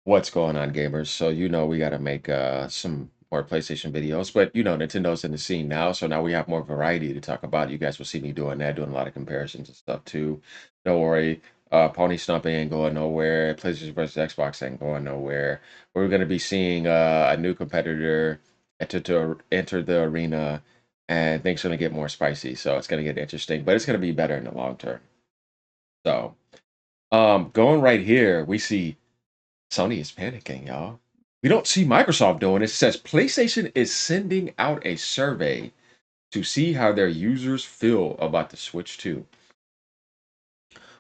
What's going on, gamers? So we got to make some more PlayStation videos, but Nintendo's in the scene now, so now we have more variety to talk about. You guys will see me doing that, doing a lot of comparisons and stuff too. Don't worry, Pony Stumping ain't going nowhere. PlayStation versus Xbox ain't going nowhere. We're going to be seeing a new competitor enter the arena, and things going to get more spicy. So it's going to get interesting, but it's going to be better in the long term. So, going right here, we see. Sony is panicking, y'all. We don't see Microsoft doing it. It says PlayStation is sending out a survey to see how their users feel about the Switch 2.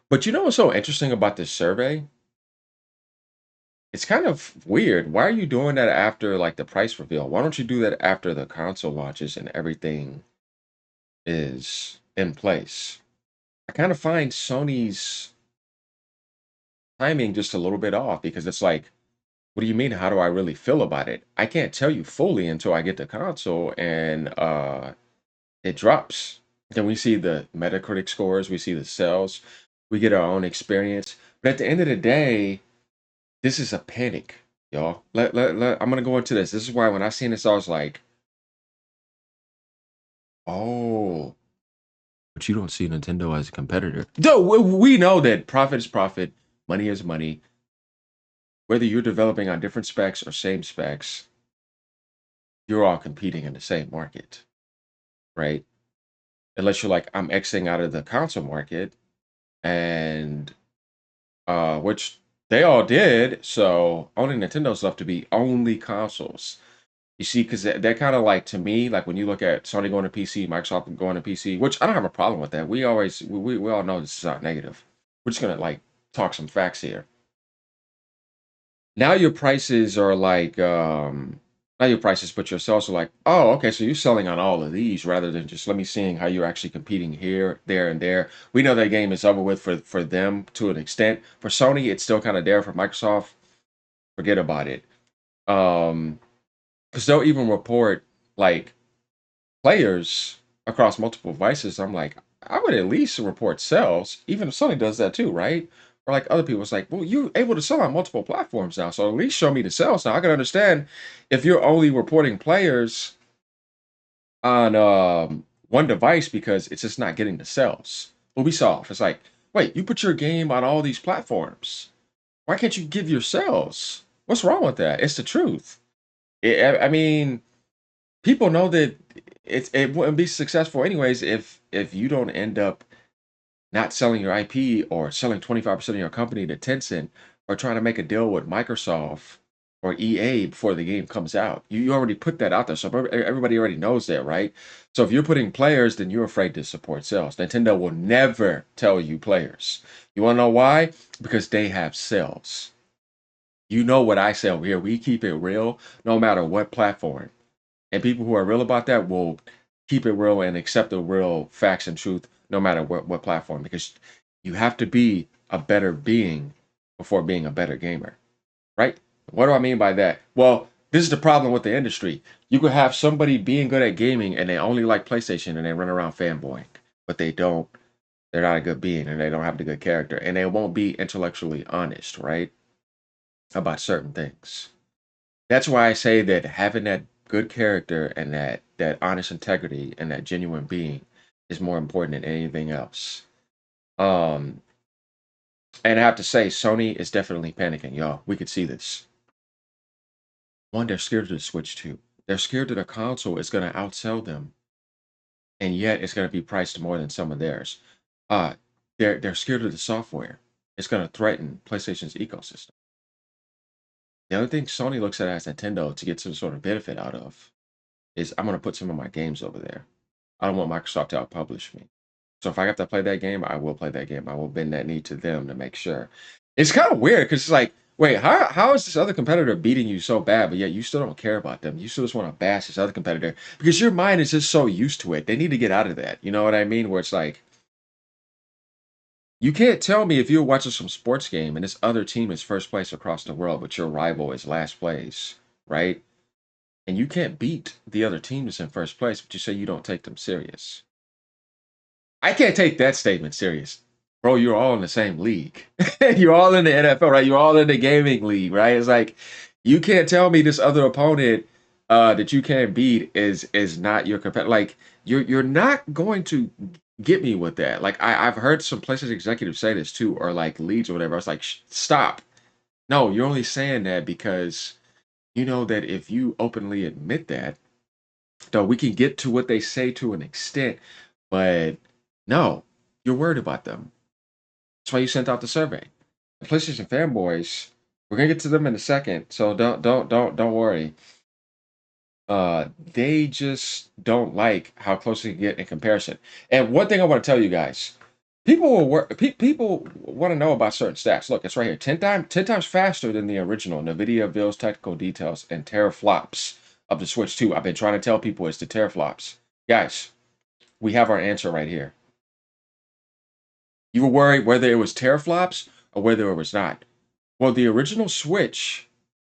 But you know what's so interesting about this survey? It's kind of weird. Why are you doing that after like the price reveal? Why don't you do that after the console launches and everything is in place? I kind of find Sony's timing just a little bit off because it's like, what do you mean? How do I really feel about it? I can't tell you fully until I get the console and it drops. Then we see the Metacritic scores, we see the sales, we get our own experience. But at the end of the day, this is a panic, y'all. I'm gonna go into this. This is why when I seen this, I was like, oh, but you don't see Nintendo as a competitor. Though we know that profit is profit, money is money. Whether you're developing on different specs or same specs, you're all competing in the same market, right? Unless you're like, I'm exiting out of the console market, and which they all did. So only Nintendo's left to be only consoles. You see, because that kind of like to me, like when you look at Sony going to PC, Microsoft going to PC, which I don't have a problem with that. We all know this is not negative. We're just gonna like talk some facts here. Now your prices are like not your prices, but your sales are like, oh, okay, so you're selling on all of these rather than just let me seeing how you're actually competing here, there, and there. We know that game is over with for them to an extent. For Sony, it's still kind of there. For Microsoft, forget about it. Because they'll even report like players across multiple devices. I'm like, I would at least report sales, even if Sony does that too, right? Or like other people, it's like, well, you're able to sell on multiple platforms now, so at least show me the sales. Now I can understand if you're only reporting players on one device because it's just not getting the sales. Ubisoft, it's like, wait, you put your game on all these platforms. Why can't you give your sales? What's wrong with that? It's the truth. I mean, people know that it wouldn't be successful anyways if you don't end up not selling your IP or selling 25% of your company to Tencent or trying to make a deal with Microsoft or EA before the game comes out. You already put that out there. So everybody already knows that, right? So if you're putting players, then you're afraid to support sales. Nintendo will never tell you players. You want to know why? Because they have sales. You know what I say over here. We keep it real no matter what platform. And people who are real about that will keep it real and accept the real facts and truth no matter what platform, because you have to be a better being before being a better gamer, right? What do I mean by that? Well, this is the problem with the industry. You could have somebody being good at gaming and they only like PlayStation and they run around fanboying, but they're not a good being and they don't have the good character and they won't be intellectually honest, right? About certain things. That's why I say that having that good character and that honest integrity and that genuine being is more important than anything else. Um, and I have to say, Sony is definitely panicking, y'all. We could see this. One, they're scared of the Switch 2. They're scared that a console is going to outsell them, and yet it's going to be priced more than some of theirs. Uh, they're scared of the software. It's going to threaten PlayStation's ecosystem. The other thing Sony looks at as Nintendo to get some sort of benefit out of is I'm going to put some of my games over there. I don't want Microsoft to outpublish me. So if I have to play that game, I will play that game. I will bend that knee to them to make sure. It's kind of weird because it's like, wait, how is this other competitor beating you so bad, but yet you still don't care about them? You still just want to bash this other competitor because your mind is just so used to it. They need to get out of that. You know what I mean? Where it's like, you can't tell me if you're watching some sports game and this other team is first place across the world, but your rival is last place, right? And you can't beat the other team that's in first place, but you say you don't take them serious. I can't take that statement serious, bro, you're all in the same league. You're all in the NFL, right? You're all in the gaming league, right? It's like you can't tell me this other opponent that you can't beat is not your competitor. Like you're not going to get me with that. Like I've heard some PlayStation executives say this too, or like leads or whatever. I was like, stop. No, you're only saying that because you know that if you openly admit that, though we can get to what they say to an extent, but no, you're worried about them. That's why you sent out the survey. The PlayStation fanboys, we're gonna get to them in a second, so don't worry. They just don't like how close they get in comparison. And one thing I want to tell you guys, people want to know about certain stats. Look, it's right here. 10 times faster than the original. NVIDIA reveals technical details and teraflops of the Switch 2. I've been trying to tell people it's the teraflops. Guys, we have our answer right here. You were worried whether it was teraflops or whether it was not. Well, the original Switch,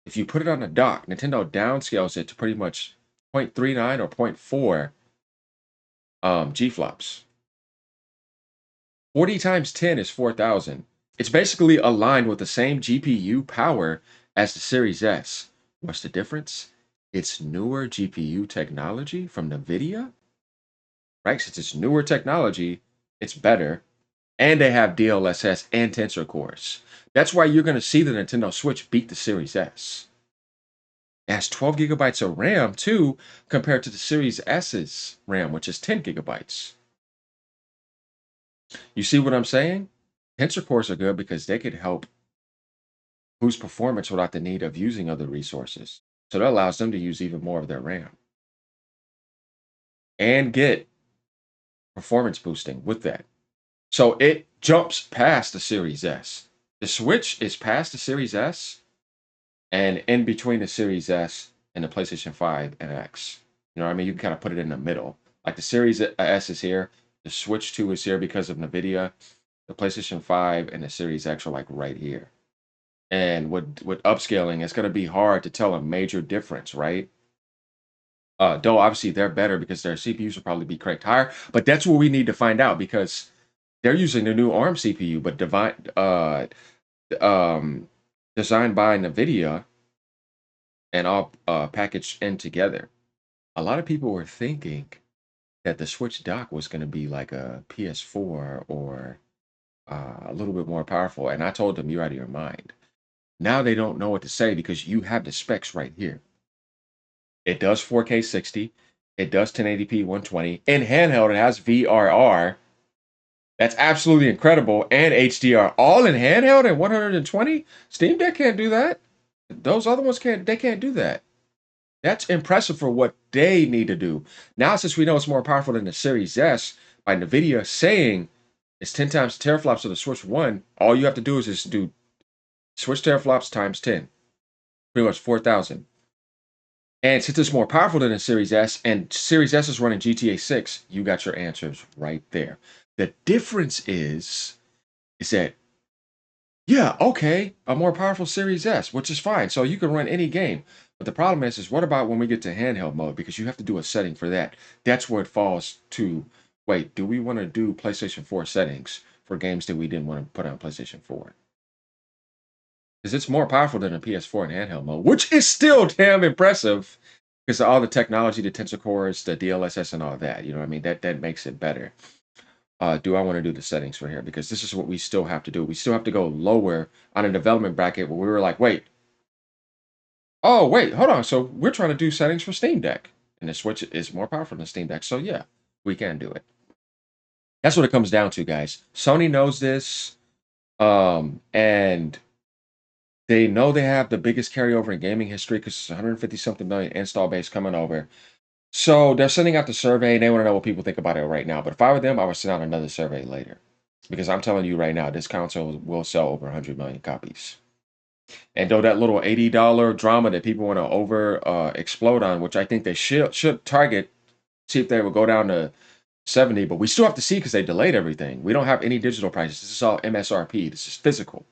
if you put it on a dock, Nintendo downscales it to pretty much 0.39 or zero point 0.4 G-flops. 40 times 10 is 4,000. It's basically aligned with the same GPU power as the Series S. What's the difference? It's newer GPU technology from NVIDIA, right? Since it's newer technology, it's better. And they have DLSS and tensor cores. That's why you're going to see the Nintendo Switch beat the Series S. It has 12 gigabytes of RAM too, compared to the Series S's RAM, which is 10 gigabytes. You see what I'm saying? Tensor cores are good because they could help boost performance without the need of using other resources. So that allows them to use even more of their RAM and get performance boosting with that. So it jumps past the Series S. The Switch is past the Series S and in between the Series S and the PlayStation 5 and X. You know what I mean? You can kind of put it in the middle. Like the Series S is here, the Switch 2 is here because of NVIDIA, the PlayStation 5 and the Series X are like right here. And with upscaling, it's going to be hard to tell a major difference, right? Though obviously they're better because their CPUs will probably be cranked higher, but that's what we need to find out because they're using the new ARM CPU, but um, designed by NVIDIA and all packaged in together. A lot of people were thinking that the Switch dock was going to be like a PS4 or a little bit more powerful, and I told them you're out of your mind. Now they don't know what to say because you have the specs right here. It does 4K 60. It does 1080p 120. In handheld, it has VRR. That's absolutely incredible. And HDR. All in handheld at 120? Steam Deck can't do that. Those other ones can't do that. That's impressive for what they need to do. Now, since we know it's more powerful than the Series S, by NVIDIA saying it's 10 times teraflops of the Switch 1, all you have to do is just do Switch teraflops times 10. Pretty much 4,000. And since it's more powerful than the Series S, and Series S is running GTA 6, you got your answers right there. The difference is that, yeah, okay, a more powerful Series S, which is fine. So you can run any game. But the problem is what about when we get to handheld mode? Because you have to do a setting for that. That's where it falls to, wait, do we want to do PlayStation 4 settings for games that we didn't want to put on PlayStation 4? Because it's more powerful than a PS4 in handheld mode, which is still damn impressive because of all the technology, the tensor cores, the DLSS, and all that. You know what I mean? That makes it better. Do I want to do the settings for here? Because this is what we still have to do. We still have to go lower on a development bracket where we were like, wait, oh, wait, hold on. So we're trying to do settings for Steam Deck. And the Switch is more powerful than Steam Deck. So yeah, we can do it. That's what it comes down to, guys. Sony knows this. And they know they have the biggest carryover in gaming history because it's 150 something million install base coming over. So they're sending out the survey and they want to know what people think about it right now. But if I were them, I would send out another survey later. Because I'm telling you right now, this console will sell over 100 million copies. And though that little $80 drama that people want to over explode on, which I think they should target, see if they will go down to 70, but we still have to see because they delayed everything. We don't have any digital prices. This is all MSRP. This is physical.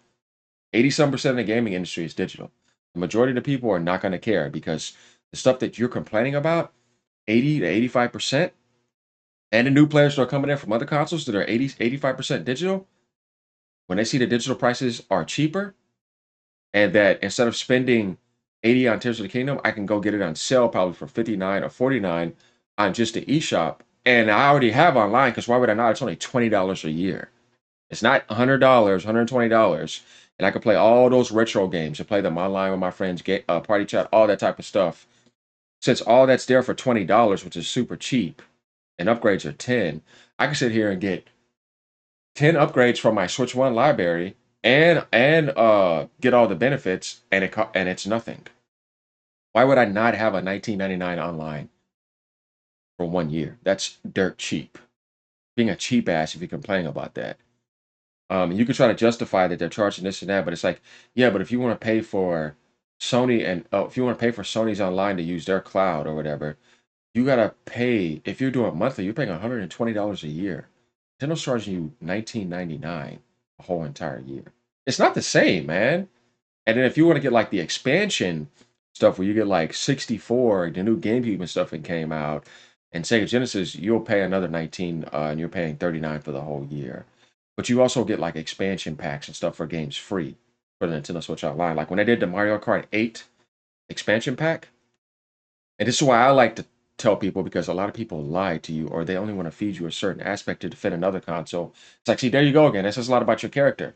80% of the gaming industry is digital. The majority of the people are not going to care because the stuff that you're complaining about, 80 to 85%, and the new players that are coming in from other consoles that are 85% digital, when they see the digital prices are cheaper, and that instead of spending 80 on Tears of the Kingdom, I can go get it on sale probably for 59 or 49 on just the eShop. And I already have online because why would I not? It's only $20 a year. It's not $100, $120, and I can play all those retro games and play them online with my friends, get party chat, all that type of stuff. Since all that's there for $20, which is super cheap, and upgrades are 10, I can sit here and get 10 upgrades from my Switch One library and get all the benefits, and it's nothing. Why would I not have a 19.99 online for 1 year? That's dirt cheap. Being a cheap ass if you complain about that. You could try to justify that they're charging this and that, but it's like, yeah, but if you want to pay for Sony and if you want to pay for Sony's online to use their cloud or whatever, you gotta pay. If you're doing monthly, you're paying $120 a year. Nintendo's charging you 19.99 a whole entire year. It's not the same, man. And then if you want to get like the expansion stuff where you get like 64, the new GameCube and stuff that came out, and Sega Genesis, you'll pay another 19, and you're paying 39 for the whole year. But you also get like expansion packs and stuff for games free for the Nintendo Switch Online. Like when they did the Mario Kart 8 expansion pack, and this is why I like to tell people because a lot of people lie to you or they only want to feed you a certain aspect to defend another console. It's like, see, there you go again. That says a lot about your character.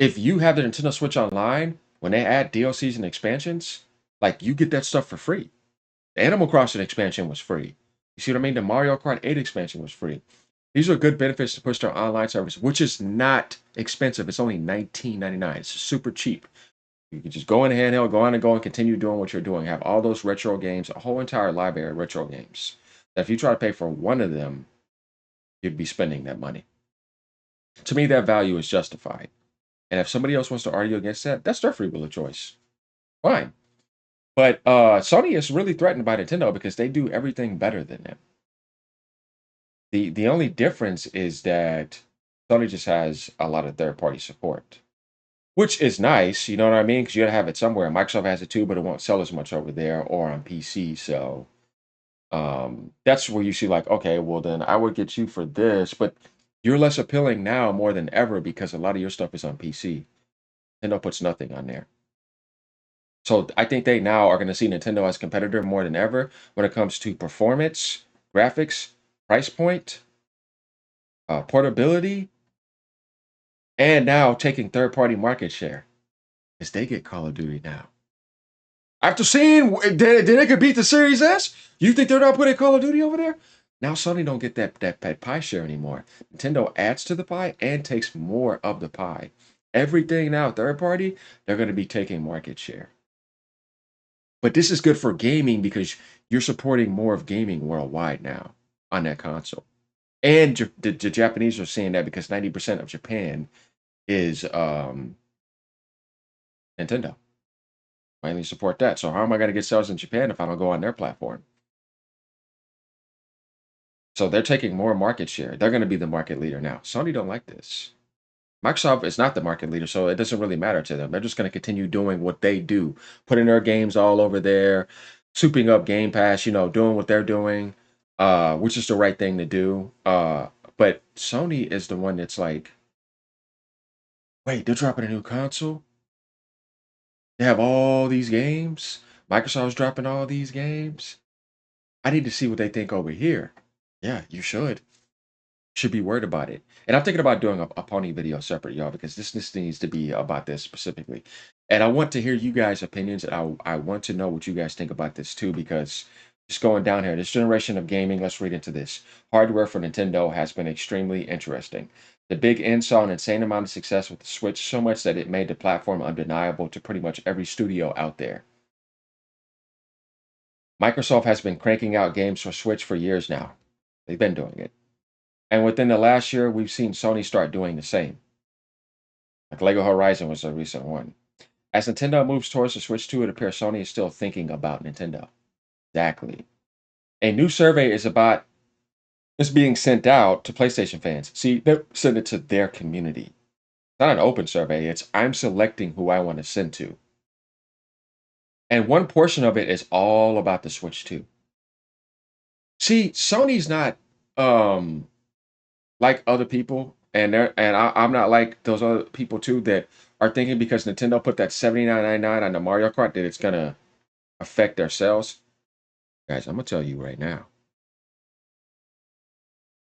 If you have the Nintendo Switch Online, when they add DLCs and expansions, like you get that stuff for free. The Animal Crossing expansion was free. You see what I mean? The Mario Kart 8 expansion was free. These are good benefits to push their online service, which is not expensive. It's only $19.99. It's super cheap. You can just go in handheld, go on and go and continue doing what you're doing. Have all those retro games, a whole entire library of retro games. That if you try to pay for one of them, you'd be spending that money. To me, that value is justified. And if somebody else wants to argue against that, that's their free will of choice. Fine. But Sony is really threatened by Nintendo because they do everything better than them. The only difference is that Sony just has a lot of third party support, which is nice. You know what I mean? Because you gotta have it somewhere. Microsoft has it too, but it won't sell as much over there or on PC. So that's where you see like, okay, well then I would get you for this, but you're less appealing now more than ever because a lot of your stuff is on PC. Nintendo puts nothing on there. So I think they now are going to see Nintendo as a competitor more than ever when it comes to performance, graphics, price point, portability, and now taking third-party market share as they get Call of Duty now. After seeing that they could beat the Series S, you think they're not putting Call of Duty over there? Now Sony don't get that pie share anymore. Nintendo adds to the pie and takes more of the pie. Everything now third party, they're going to be taking market share. But this is good for gaming because you're supporting more of gaming worldwide now on that console. And the Japanese are seeing that because 90% of Japan is Nintendo. Mainly support that. So how am I going to get sales in Japan if I don't go on their platform? So they're taking more market share. They're going to be the market leader now. Sony don't like this. Microsoft is not the market leader, so it doesn't really matter to them. They're just going to continue doing what they do, putting their games all over there, souping up Game Pass, doing what they're doing, which is the right thing to do. But Sony is the one that's like, wait, they're dropping a new console? They have all these games? Microsoft's dropping all these games? I need to see what they think over here. Yeah, you should be worried about it. And I'm thinking about doing a pony video separate, y'all, because this needs to be about this specifically. And I want to hear you guys' opinions. And I want to know what you guys think about this too, because just going down here, this generation of gaming, let's read into this. Hardware for Nintendo has been extremely interesting. The Big N saw an insane amount of success with the Switch, so much that it made the platform undeniable to pretty much every studio out there. Microsoft has been cranking out games for Switch for years now. They've been doing it. And within the last year, we've seen Sony start doing the same. Like Lego Horizon was a recent one. As Nintendo moves towards the Switch 2, it appears Sony is still thinking about Nintendo. Exactly. A new survey is being sent out to PlayStation fans. See, they're sending it to their community. It's not an open survey. It's I'm selecting who I want to send to. And one portion of it is all about the Switch 2. See, Sony's not like other people, I'm not like those other people too that are thinking because Nintendo put that 79.99 on the Mario Kart that it's gonna affect their sales. Guys, I'm gonna tell you right now.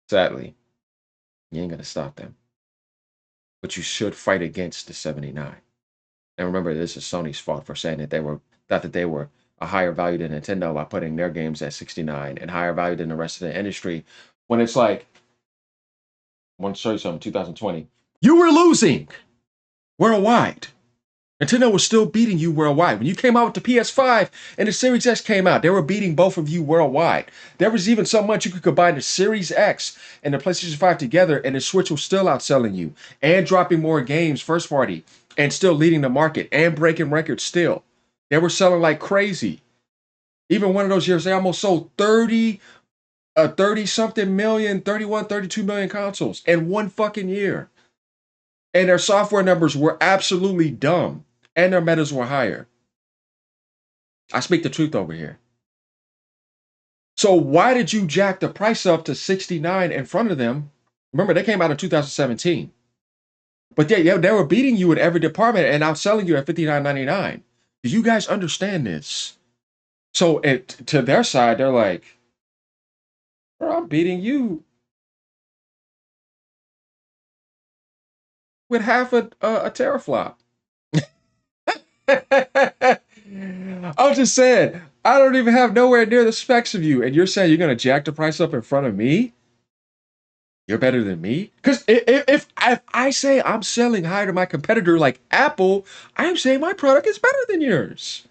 Sadly, you ain't gonna stop them. But you should fight against the 79. And remember, this is Sony's fault for saying that they were thought that they were a higher value than Nintendo by putting their games at 69 and higher value than the rest of the industry. When it's like, I want to show you something, 2020. You were losing worldwide. Nintendo was still beating you worldwide. When you came out with the PS5 and the Series X came out, they were beating both of you worldwide. There was even so much you could combine the Series X and the PlayStation 5 together, and the Switch was still outselling you and dropping more games first party and still leading the market and breaking records still. They were selling like crazy. Even one of those years, they almost sold 30 something million, 31, 32 million consoles in one fucking year. And their software numbers were absolutely dumb. And their metas were higher. I speak the truth over here. So why did you jack the price up to 69 in front of them? Remember, they came out in 2017. But they were beating you in every department and outselling you at $59.99. Do you guys understand this? So to their side, they're like, bro, I'm beating you with half a teraflop. I'm just saying, I don't even have nowhere near the specs of you, and you're saying you're gonna jack the price up in front of me? You're better than me? Because if I say I'm selling higher to my competitor like Apple, I'm saying my product is better than yours.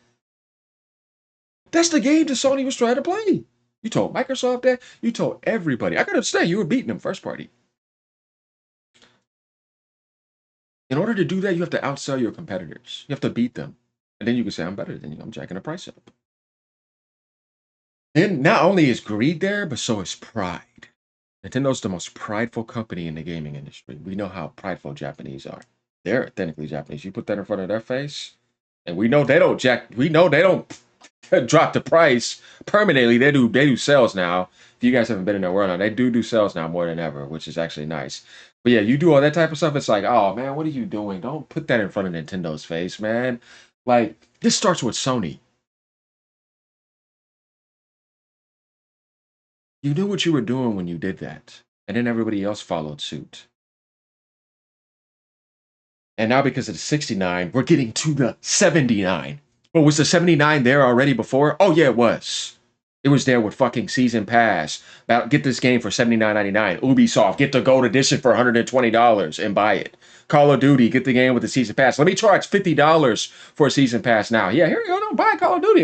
That's the game that Sony was trying to play. You told Microsoft that. You told everybody. I could understand you were beating them first party. In order to do that, you have to outsell your competitors. You have to beat them. And then you can say, I'm better than you. I'm jacking the price up. Then not only is greed there, but so is pride. Nintendo's the most prideful company in the gaming industry. We know how prideful Japanese are. They're authentically Japanese. You put that in front of their face, and we know they don't jack. We know they don't drop the price permanently. They do sales now. If you guys haven't been in their world now, they do sales now more than ever, which is actually nice. But yeah, you do all that type of stuff. It's like, oh man, what are you doing? Don't put that in front of Nintendo's face, man. Like this starts with Sony. You knew what you were doing when you did that, and then everybody else followed suit. And now because of the 69, we're getting to the 79. But was the 79 there already before? Oh yeah, it was. It was there with fucking season pass. About get this game for $79.99. Ubisoft, get the gold edition for $120 and buy it. Call of Duty, get the game with the season pass. Let me charge $50 for a season pass now. Yeah, here you go. Don't buy Call of Duty.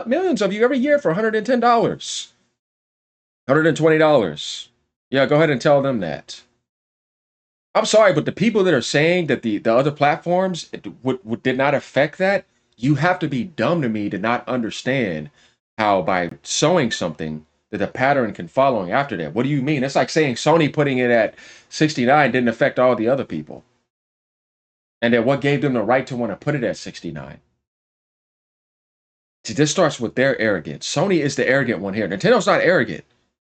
Millions of you every year for $110. $120. Yeah, go ahead and tell them that. I'm sorry, but the people that are saying that the other platforms did not affect that, you have to be dumb to me to not understand how by showing something that the pattern can follow after that. What do you mean? It's like saying Sony putting it at 69 didn't affect all the other people. And then what gave them the right to want to put it at 69? See, this starts with their arrogance. Sony is the arrogant one here. Nintendo's not arrogant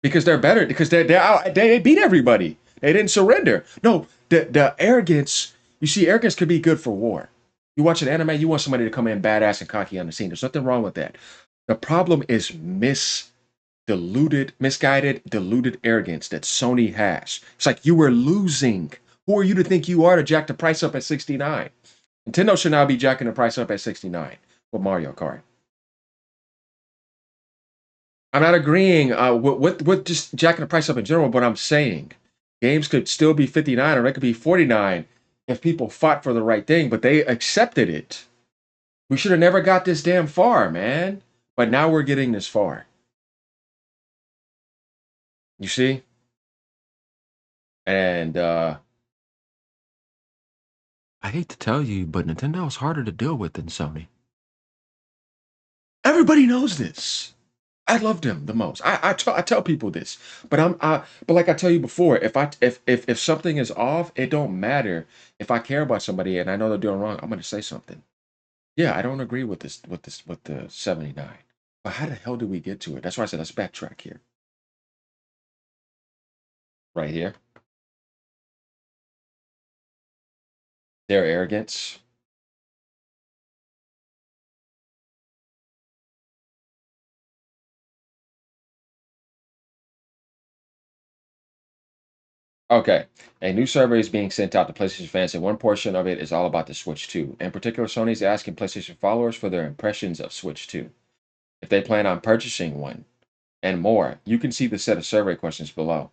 because they're better because they beat everybody. They didn't surrender. No, the arrogance. You see, arrogance could be good for war. You watch an anime, you want somebody to come in badass and cocky on the scene. There's nothing wrong with that. The problem is misguided, diluted arrogance that Sony has. It's like you were losing. Who are you to think you are to jack the price up at 69? Nintendo should now be jacking the price up at 69 with Mario Kart. I'm not agreeing with just jacking the price up in general, but I'm saying games could still be 59 or it could be 49 if people fought for the right thing, but they accepted it. We should have never got this damn far, man. But now we're getting this far. You see? And I hate to tell you, but Nintendo is harder to deal with than Sony. Everybody knows this. I love them the most. I tell people this, but but like I tell you before, if something is off, it don't matter. If I care about somebody and I know they're doing wrong, I'm gonna say something. Yeah, I don't agree with with the 79. But how the hell did we get to it? That's why I said let's backtrack here. Right here. Their arrogance. Okay. A new survey is being sent out to PlayStation fans, and one portion of it is all about the Switch 2. In particular, Sony is asking PlayStation followers for their impressions of Switch 2, if they plan on purchasing one, and more. You can see the set of survey questions below.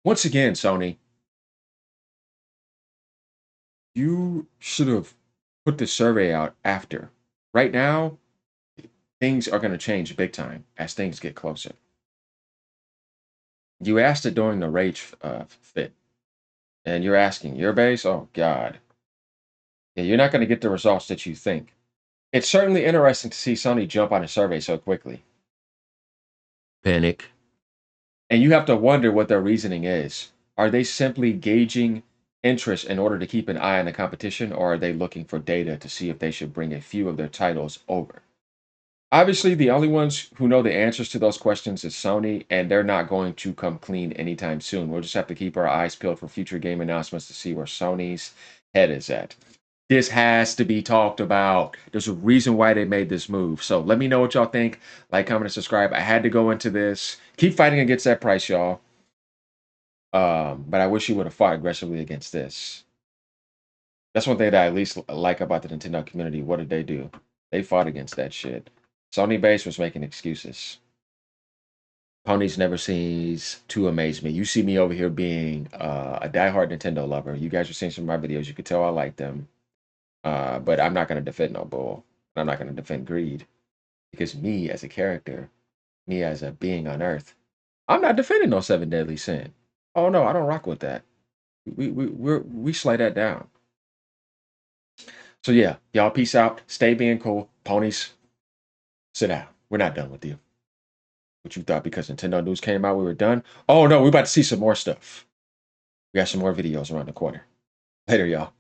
Once again, Sony, you should have put the survey out after. Right now, things are going to change big time as things get closer. You asked it during the Rage fit, and you're asking your base. Oh God, yeah, you're not going to get the results that you think. It's certainly interesting to see Sony jump on a survey so quickly. Panic. And you have to wonder what their reasoning is. Are they simply gauging interest in order to keep an eye on the competition, or are they looking for data to see if they should bring a few of their titles over? Obviously, the only ones who know the answers to those questions is Sony, and they're not going to come clean anytime soon. We'll just have to keep our eyes peeled for future game announcements to see where Sony's head is at. This has to be talked about. There's a reason why they made this move. So let me know what y'all think. Like, comment, and subscribe. I had to go into this. Keep fighting against that price, y'all. But I wish you would have fought aggressively against this. That's one thing that I at least like about the Nintendo community. What did they do? They fought against that shit. Sony base was making excuses. Ponies never cease to amaze me. You see me over here being a diehard Nintendo lover. You guys are seeing some of my videos. You can tell I like them. But I'm not going to defend no bull. I'm not going to defend greed. Because me as a character, me as a being on Earth, I'm not defending no seven deadly sin. Oh no, I don't rock with that. We slay that down. So yeah, y'all peace out. Stay being cool. Ponies, sit down. We're not done with you. What you thought because Nintendo news came out, we were done? Oh no, we're about to see some more stuff. We got some more videos around the corner. Later, y'all.